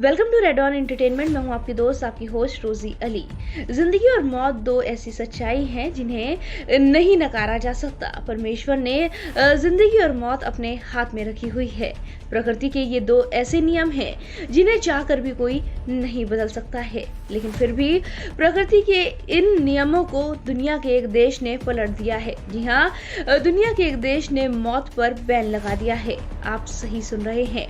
Welcome to red on entertainment. मैं हूं आपकी दोस्त, आपकी होस्ट रोजी अली। जिंदगी और मौत दो ऐसी सच्चाई हैं जिन्हें नहीं नकारा जा सकता। परमेश्वर ने जिंदगी और मौत अपने हाथ में रखी हुई है। प्रकृति के ये दो ऐसे नियम हैं जिन्हें चाहकर भी कोई नहीं बदल सकता है, लेकिन फिर भी प्रकृति के इन नियमों को दुनिया के एक देश ने पलट दिया है। जी हाँ, दुनिया के एक देश ने मौत पर बैन लगा दिया है। आप सही सुन रहे हैं,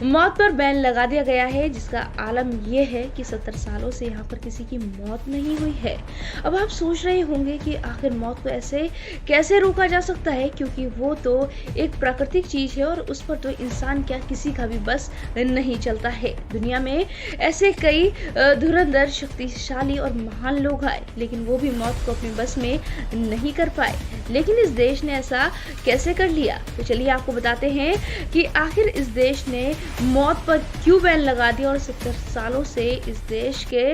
मौत पर बैन लगा दिया गया है, जिसका आलम यह है कि 70 सालों से यहाँ पर किसी की मौत नहीं हुई है। अब आप सोच रहे होंगे कि आखिर मौत को ऐसे कैसे रोका जा सकता है, क्योंकि वो तो एक प्राकृतिक चीज है और उस पर तो इंसान क्या किसी का भी बस नहीं चलता है। दुनिया में ऐसे कई धुरंधर, शक्तिशाली और महान लोग आए, लेकिन वो भी मौत को अपने बस में नहीं कर पाए। लेकिन इस देश ने ऐसा कैसे कर लिया? तो चलिए आपको बताते हैं कि आखिर इस देश ने मौत पर क्यों बैन लगा दिया और 70 सालों से इस देश के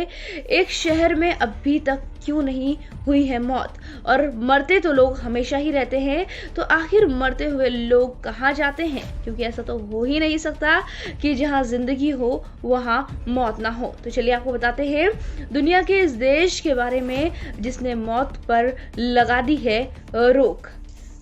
एक शहर में अभी तक क्यों नहीं हुई है मौत। और मरते तो लोग हमेशा ही रहते हैं, तो आखिर मरते हुए लोग कहाँ जाते हैं? क्योंकि ऐसा तो हो ही नहीं सकता कि जहाँ जिंदगी हो वहाँ मौत ना हो। तो चलिए आपको बताते हैं दुनिया के इस देश के बारे में जिसने मौत पर लगा दी है रोक।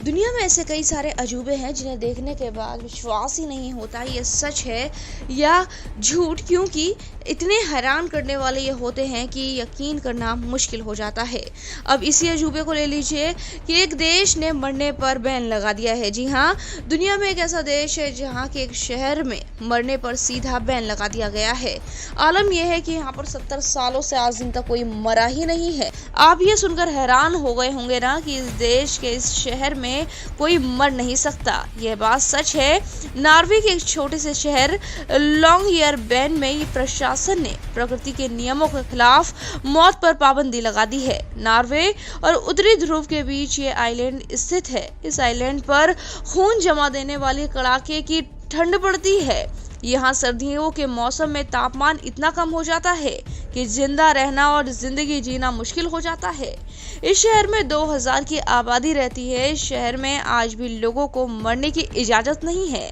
दुनिया में ऐसे कई सारे अजूबे हैं जिन्हें देखने के बाद विश्वास ही नहीं होता ये सच है या झूठ, क्योंकि इतने हैरान करने वाले ये होते हैं कि यकीन करना मुश्किल हो जाता है। अब इसी अजूबे को ले लीजिए कि एक देश ने मरने पर बैन लगा दिया है। जी हाँ, दुनिया में एक ऐसा देश है जहाँ के एक शहर में मरने पर सीधा बैन लगा दिया गया है। आलम यह है कि यहाँ पर 70 सालों से आज दिन तक कोई मरा ही नहीं है। आप ये सुनकर हैरान हो गए होंगे ना कि इस देश के इस शहर में कोई मर नहीं सकता। यह बात सच है। नॉर्वे के एक छोटे से शहर लॉन्गयरबैन में ये प्रशासन ने प्रकृति के नियमों के खिलाफ मौत पर पाबंदी लगा दी है। नॉर्वे और उत्तरी ध्रुव के बीच ये आइलैंड स्थित है। इस आइलैंड पर खून जमा देने वाली कड़ाके की ठंड पड़ती है। यहाँ सर्दियों के मौसम में तापमान इतना कम हो जाता है कि जिंदा रहना और जिंदगी जीना मुश्किल हो जाता है। इस शहर में 2000 की आबादी रहती है। इस शहर में आज भी लोगों को मरने की इजाजत नहीं है।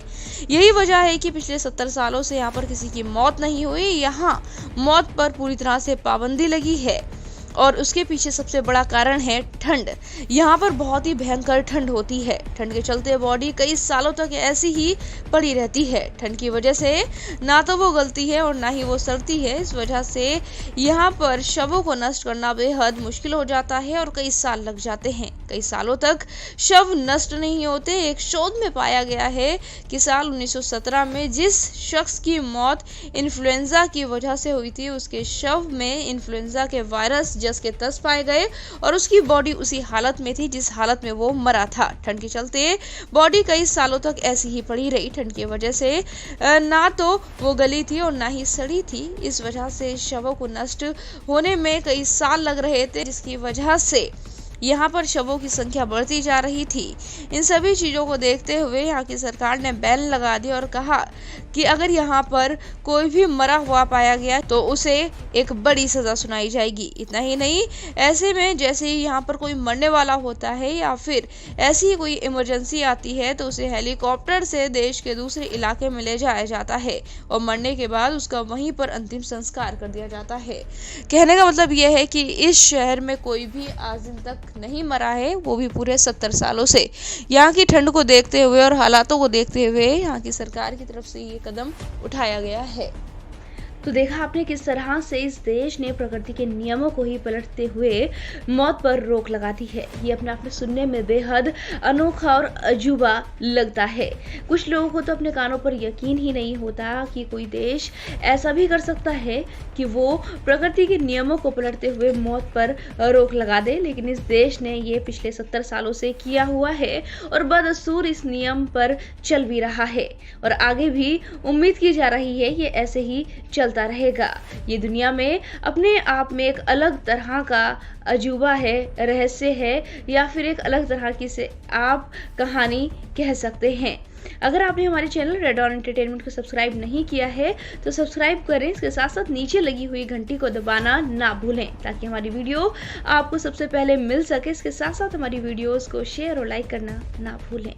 यही वजह है कि पिछले 70 सालों से यहाँ पर किसी की मौत नहीं हुई। यहाँ मौत पर पूरी तरह से पाबंदी लगी है और उसके पीछे सबसे बड़ा कारण है ठंड। यहाँ पर बहुत ही भयंकर ठंड होती है। ठंड के चलते बॉडी कई सालों तक ऐसी ही पड़ी रहती है। ठंड की वजह से ना तो वो गलती है और ना ही वो सड़ती है। इस वजह से यहाँ पर शवों को नष्ट करना बेहद मुश्किल हो जाता है और कई साल लग जाते हैं। कई सालों तक शव नष्ट नहीं होते। एक शोध में पाया गया है कि साल 1917 में जिस शख्स की मौत इन्फ्लुएंजा की वजह से हुई थी, उसके शव में इन्फ्लुएंजा के वायरस जस के तस पाए गए और उसकी बॉडी उसी हालत में थी जिस हालत में वो मरा था। ठंड के चलते बॉडी कई सालों तक ऐसी ही पड़ी रही। ठंड की वजह से ना तो वो गली थी और ना ही सड़ी थी। इस वजह से शवों को नष्ट होने में कई साल लग रहे थे, जिसकी वजह से यहाँ पर शवों की संख्या बढ़ती जा रही थी। इन सभी चीज़ों को देखते हुए यहाँ की सरकार ने बैन लगा दिया और कहा कि अगर यहाँ पर कोई भी मरा हुआ पाया गया तो उसे एक बड़ी सज़ा सुनाई जाएगी। इतना ही नहीं, ऐसे में जैसे ही यहाँ पर कोई मरने वाला होता है या फिर ऐसी ही कोई इमरजेंसी आती है तो उसे हेलीकॉप्टर से देश के दूसरे इलाके में ले जाया जाता है और मरने के बाद उसका वहीं पर अंतिम संस्कार कर दिया जाता है। कहने का मतलब यह है कि इस शहर में कोई भी आज दिन तक नहीं मरा है, वो भी पूरे 70 सालों से। यहाँ की ठंड को देखते हुए और हालातों को देखते हुए यहाँ की सरकार की तरफ से ये कदम उठाया गया है। तो देखा आपने किस तरह से इस देश ने प्रकृति के नियमों को ही पलटते हुए मौत पर रोक लगा दी है। ये अपने आप में सुनने में बेहद अनोखा और अजूबा लगता है। कुछ लोगों को तो अपने कानों पर यकीन ही नहीं होता कि कोई देश ऐसा भी कर सकता है कि वो प्रकृति के नियमों को पलटते हुए मौत पर रोक लगा दे। लेकिन इस देश ने ये पिछले 70 सालों से किया हुआ है और बदस्तूर इस नियम पर चल भी रहा है और आगे भी उम्मीद की जा रही है ये ऐसे ही चलता रहेगा। ये दुनिया में अपने आप में एक अलग तरह का अजूबा है, रहस्य है, या फिर एक अलग तरह की से आप कहानी कह सकते हैं। अगर आपने हमारे चैनल रेड ऑन एंटरटेनमेंट को सब्सक्राइब नहीं किया है तो सब्सक्राइब करें। इसके साथ साथ नीचे लगी हुई घंटी को दबाना ना भूलें ताकि हमारी वीडियो आपको सबसे पहले मिल सके। इसके साथ साथ हमारी वीडियोस को शेयर और लाइक करना ना भूलें।